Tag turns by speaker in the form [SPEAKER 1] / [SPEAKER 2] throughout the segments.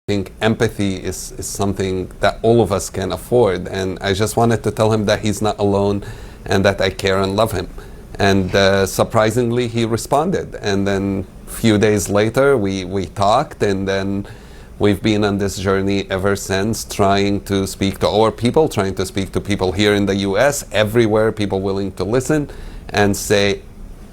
[SPEAKER 1] think empathy is something that all of us can afford. And I just wanted to tell him that he's not alone and that I care and love him. And surprisingly, he responded. And then a few days later, we talked, and then we've been on this journey ever since, trying to speak to our people, trying to speak to people here in the US, everywhere, people willing to listen and say,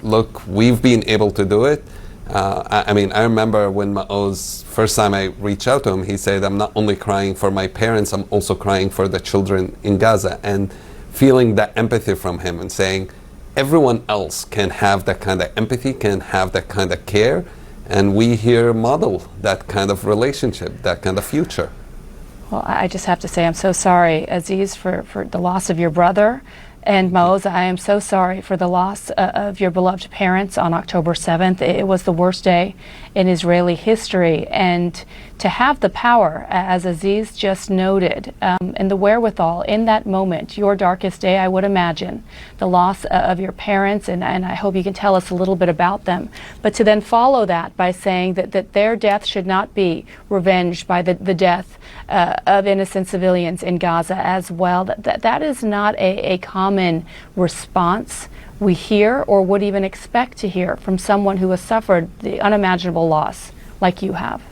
[SPEAKER 1] look, we've been able to do it. I mean, I remember when Maoz, first time I reached out to him, he said, I'm not only crying for my parents, I'm also crying for the children in Gaza. And feeling that empathy from him and saying, everyone else can have that kind of empathy, can have that kind of care, and we here model that kind of relationship, that kind of future.
[SPEAKER 2] Well, I just have to say I'm so sorry, Aziz, for the loss of your brother. And Maoz, I am so sorry for the loss of your beloved parents on October 7th. It was the worst day in Israeli history. And to have the power, as Aziz just noted, and the wherewithal in that moment, your darkest day, I would imagine, the loss of your parents, and I hope you can tell us a little bit about them. But to then follow that by saying that their death should not be revenged by the death of innocent civilians in Gaza as well, that is not a common response we hear or would even expect to hear from someone who has suffered the unimaginable loss like you have.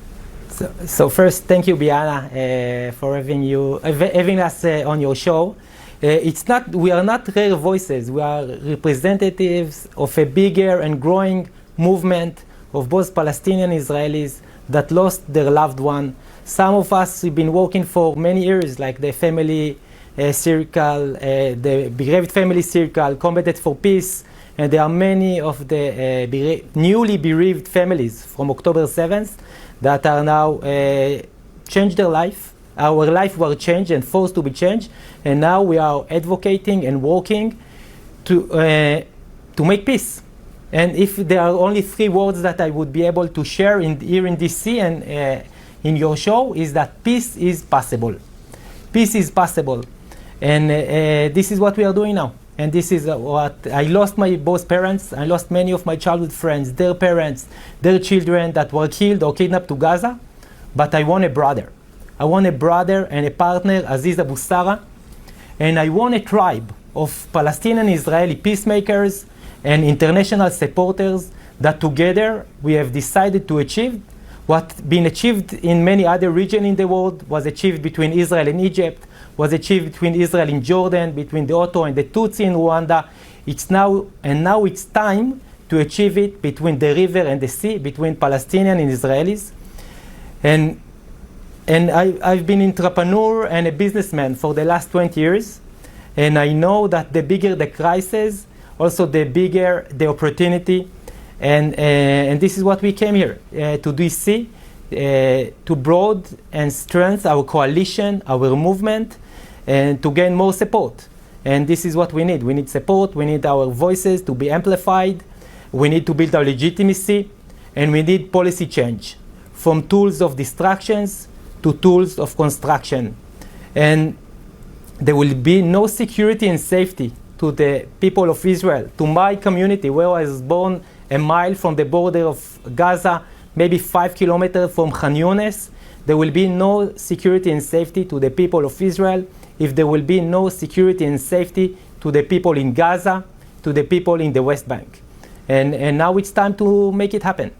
[SPEAKER 3] So first, thank you, Bianna, for having us on your show. We are not rare voices. We are representatives of a bigger and growing movement of both Palestinian and Israelis that lost their loved one. Some of us have been working for many years, like the family circle, the bereaved family circle, Combated for Peace, and there are many of the newly bereaved families from October 7th that are now changed their life. Our life was changed and forced to be changed, and now we are advocating and working to make peace. And if there are only 3 words that I would be able to share here in DC and in your show, is that peace is possible. Peace is possible. And this is what we are doing now. And this is what I lost my both parents. I lost many of my childhood friends, their parents, their children that were killed or kidnapped to Gaza. But I want a brother. I want a brother and a partner, Aziz Abu Sarah. And I want a tribe of Palestinian and Israeli peacemakers and international supporters that together we have decided to achieve what been achieved in many other regions in the world, was achieved between Israel and Egypt, was achieved between Israel and Jordan, between the Hutu and the Tutsi in Rwanda. Now it's time to achieve it between the river and the sea, between Palestinians and Israelis. And I've been an entrepreneur and a businessman for the last 20 years. And I know that the bigger the crisis, also the bigger the opportunity. And this is what we came here to DC, to broad and strengthen our coalition, our movement, and to gain more support. And this is what we need. We need support. We need our voices to be amplified. We need to build our legitimacy. And we need policy change, from tools of distractions to tools of construction. And there will be no security and safety to the people of Israel, to my community, where I was born a mile from the border of Gaza, maybe 5 kilometers from Khan Yunis. There will be no security and safety to the people of Israel if there will be no security and safety to the people in Gaza, to the people in the West Bank. And now it's time to make it happen.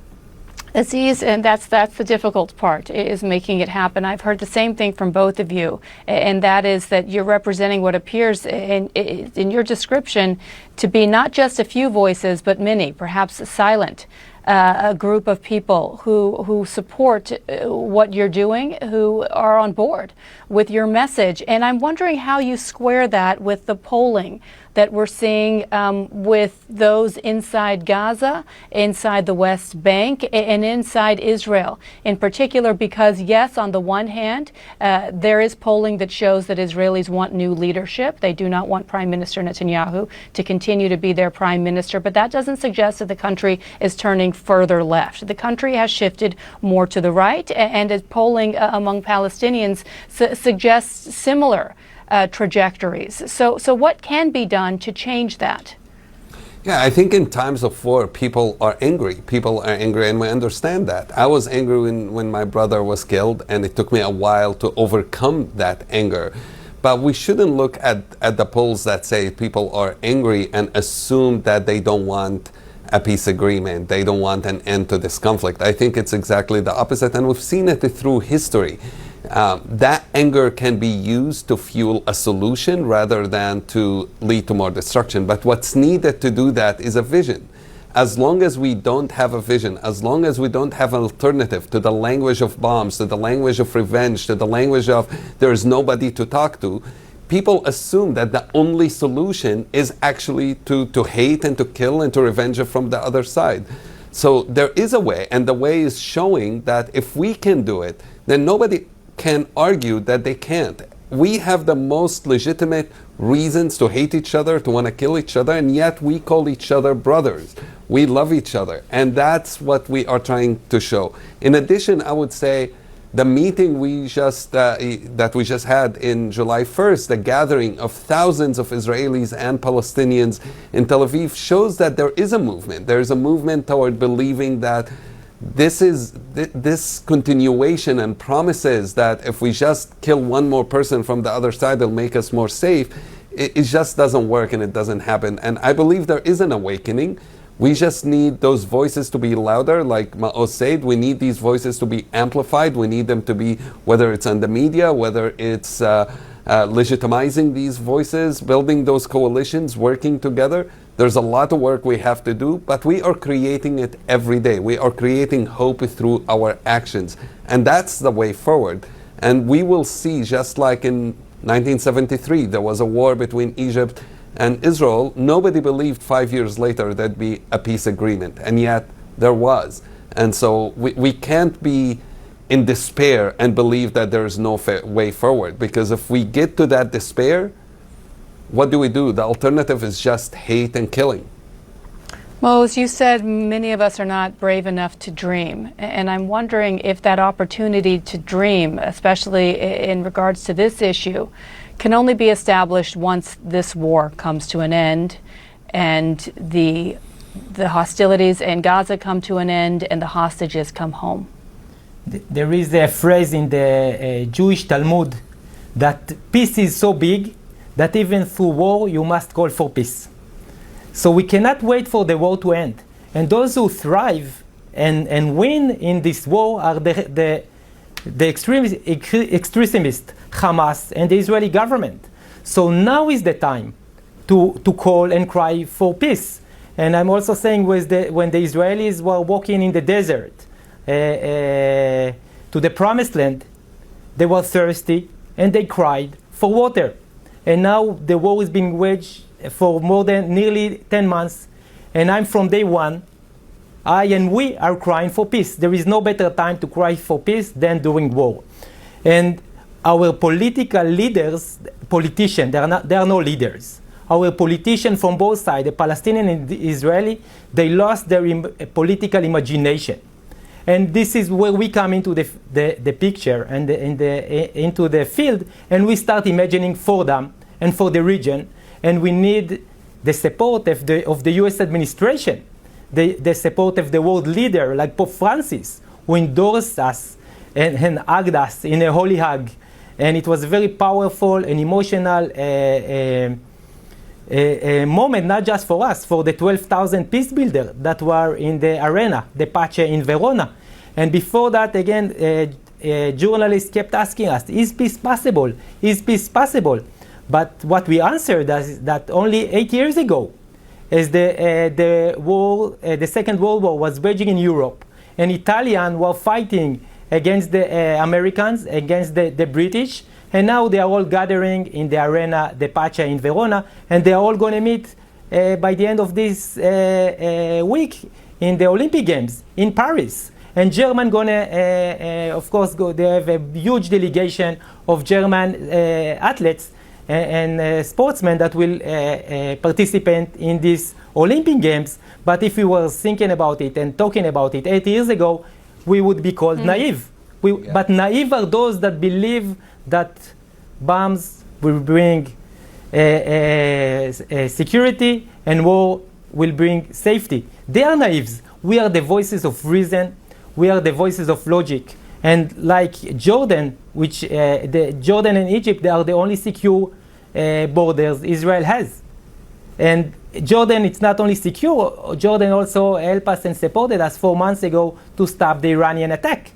[SPEAKER 2] Aziz, and that's the difficult part, is making it happen. I've heard the same thing from both of you, and that is that you're representing what appears in your description to be not just a few voices, but many, perhaps silent, a group of people who support what you're doing, who are on board with your message. And I'm wondering how you square that with the polling that we're seeing with those inside Gaza, inside the West Bank, and inside Israel in particular, because yes, on the one hand, there is polling that shows that Israelis want new leadership. They do not want Prime Minister Netanyahu to continue to be their prime minister, but that doesn't suggest that the country is turning further left. The country has shifted more to the right, and as polling among Palestinians suggests similar trajectories. So what can be done to change that?
[SPEAKER 1] Yeah, I think in times of war, people are angry. People are angry, and we understand that. I was angry when my brother was killed, and it took me a while to overcome that anger. But we shouldn't look at the polls that say people are angry and assume that they don't want a peace agreement. They don't want an end to this conflict. I think it's exactly the opposite, and we've seen it through history. That anger can be used to fuel a solution rather than to lead to more destruction. But what's needed to do that is a vision. As long as we don't have a vision, as long as we don't have an alternative to the language of bombs, to the language of revenge, to the language of there is nobody to talk to, people assume that the only solution is actually to hate and to kill and to revenge from the other side. So there is a way, and the way is showing that if we can do it, then nobody can argue that they can't. We have the most legitimate reasons to hate each other, to want to kill each other, and yet we call each other brothers. We love each other, and that's what we are trying to show. In addition, I would say the meeting that we just had in July 1st, the gathering of thousands of Israelis and Palestinians in Tel Aviv, shows that there is a movement. There is a movement toward believing that this continuation and promises that if we just kill one more person from the other side, it'll make us more safe. It just doesn't work, and it doesn't happen. And I believe there is an awakening. We just need those voices to be louder, like Maoz said. We need these voices to be amplified. We need them to be, whether it's on the media, whether it's legitimizing these voices, building those coalitions, working together. There's a lot of work we have to do, but we are creating it every day. We are creating hope through our actions, and that's the way forward. And we will see, just like in 1973, there was a war between Egypt and Israel. Nobody believed 5 years later there'd be a peace agreement, and yet there was. And so we can't be in despair and believe that there is no way forward, because if we get to that despair, what do? The alternative is just hate and killing.
[SPEAKER 2] Maoz, you said many of us are not brave enough to dream, and I'm wondering if that opportunity to dream, especially in regards to this issue, can only be established once this war comes to an end and the hostilities in Gaza come to an end and the hostages come home.
[SPEAKER 3] There is a phrase in the Jewish Talmud that peace is so big that even through war you must call for peace. So we cannot wait for the war to end. And those who thrive and win in this war are the extremists, Hamas and the Israeli government. So now is the time to call and cry for peace. And I'm also saying when the Israelis were walking in the desert to the promised land, they were thirsty and they cried for water. And now the war is being waged for more than nearly 10 months. And I'm from day one, I and we are crying for peace. There is no better time to cry for peace than during war. And our political leaders, politicians, they are no leaders. Our politicians from both sides, the Palestinian and the Israeli, they lost their political imagination. And this is where we come into the picture and into the field, and we start imagining for them and for the region. And we need the support of the U.S. administration, the support of the world leader like Pope Francis, who endorsed us and hugged us in a holy hug. And it was a very powerful and emotional moment, not just for us, for the 12,000 peace builders that were in the arena, the Pace in Verona. And before that, again, journalists kept asking us, is peace possible? Is peace possible? But what we answered is that only 8 years ago, as the Second World War was raging in Europe, and Italians were fighting against the Americans, against the British, and now they are all gathering in the arena, the Pace in Verona, and they are all going to meet by the end of this week in the Olympic Games in Paris. And Germany going to, of course, they have a huge delegation of German athletes and sportsmen that will participate in these Olympic Games. But if we were thinking about it and talking about it 8 years ago, we would be called naive. But naive are those that believe that bombs will bring security and war will bring safety. They are naives. We are the voices of reason. We are the voices of logic. And like Jordan, Jordan and Egypt, they are the only secure borders Israel has. And Jordan, it's not only secure, Jordan also helped us and supported us 4 months ago to stop the Iranian attack.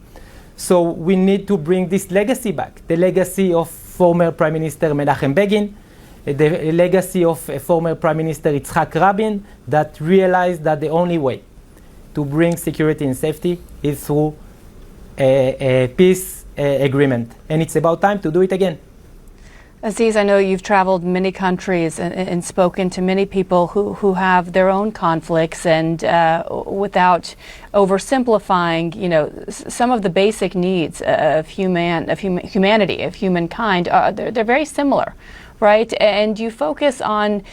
[SPEAKER 3] So we need to bring this legacy back, the legacy of former Prime Minister Menachem Begin, the legacy of former Prime Minister Yitzhak Rabin, that realized that the only way to bring security and safety is through a peace agreement. And it's about time to do it again.
[SPEAKER 2] Aziz, I know you've traveled many countries and spoken to many people who have their own conflicts, and without oversimplifying, some of the basic needs of humanity, of humankind, they're very similar, right? And you focus on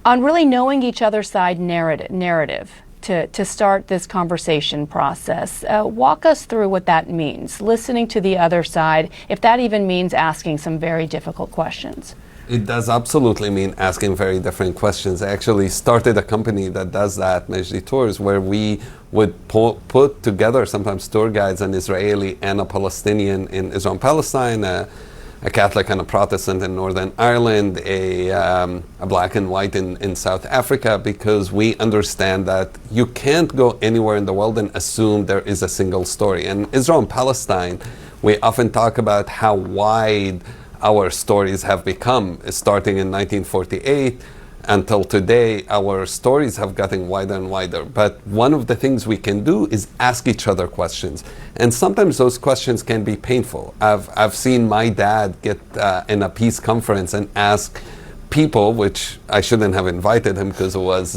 [SPEAKER 2] really knowing each other's side narrative to start this conversation process. Walk us through what that means, listening to the other side, if that even means asking some very difficult questions.
[SPEAKER 1] It does absolutely mean asking very different questions. I actually started a company that does that, Majdi Tours, where we would put together sometimes tour guides, an Israeli and a Palestinian in Israel and Palestine, a Catholic and a Protestant in Northern Ireland, a black and white in South Africa, because we understand that you can't go anywhere in the world and assume there is a single story. And Israel and Palestine, we often talk about how wide our stories have become, starting in 1948 until today. Our stories have gotten wider and wider. But one of the things we can do is ask each other questions. And sometimes those questions can be painful. I've seen my dad get in a peace conference and ask people, which I shouldn't have invited him because it was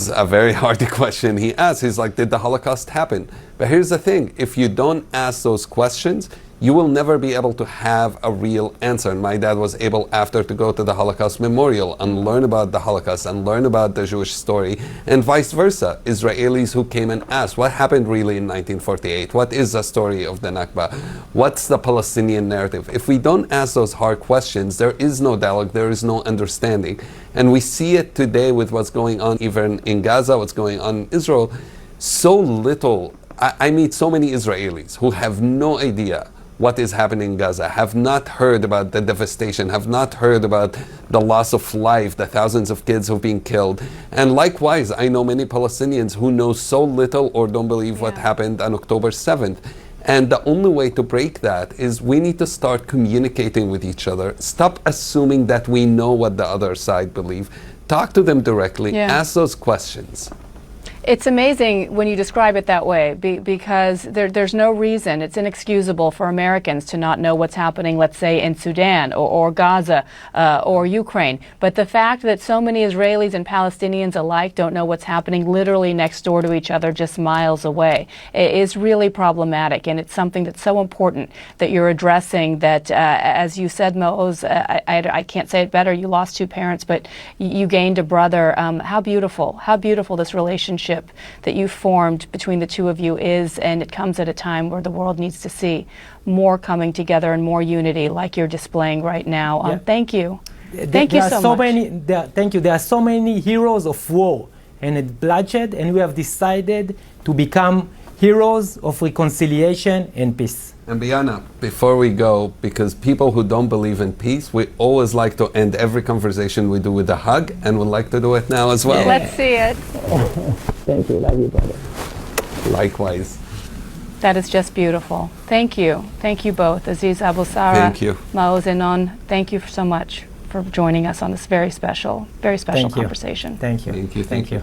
[SPEAKER 1] a very hard question he asked. He's like, did the Holocaust happen? But here's the thing, if you don't ask those questions, you will never be able to have a real answer. And my dad was able, after, to go to the Holocaust Memorial and learn about the Holocaust and learn about the Jewish story, and vice versa. Israelis who came and asked, what happened really in 1948? What is the story of the Nakba? What's the Palestinian narrative? If we don't ask those hard questions, there is no dialogue, there is no understanding. And we see it today with what's going on even in Gaza, what's going on in Israel. So little, I meet so many Israelis who have no idea what is happening in Gaza, have not heard about the devastation, have not heard about the loss of life, the thousands of kids who've been killed. And likewise, I know many Palestinians who know so little or don't believe what happened on October 7th. And the only way to break that is we need to start communicating with each other. Stop assuming that we know what the other side believes. Talk to them directly, ask those questions.
[SPEAKER 2] It's amazing when you describe it that way, because there's no reason, it's inexcusable for Americans to not know what's happening, let's say, in Sudan or Gaza or Ukraine. But the fact that so many Israelis and Palestinians alike don't know what's happening literally next door to each other, just miles away, is really problematic. And it's something that's so important that you're addressing, that, as you said, Maoz, I can't say it better, you lost 2 parents, but you gained a brother. How beautiful this relationship that you formed between the two of you is, and it comes at a time where the world needs to see more coming together and more unity like you're displaying right now. Thank you. Thank you so much.
[SPEAKER 3] Thank you. There are so many heroes of war and bloodshed, and we have decided to become heroes of reconciliation and peace.
[SPEAKER 1] And Bianna, before we go, because people who don't believe in peace, we always like to end every conversation we do with a hug, and we'd like to do it now as well.
[SPEAKER 2] Let's see it.
[SPEAKER 3] Thank you. Love you, brother.
[SPEAKER 1] Likewise.
[SPEAKER 2] That is just beautiful. Thank you. Thank you both. Aziz Abu Sarah,
[SPEAKER 1] thank you.
[SPEAKER 2] Maoz Inon, thank you so much for joining us on this very special conversation.
[SPEAKER 3] Thank you.
[SPEAKER 1] Thank you.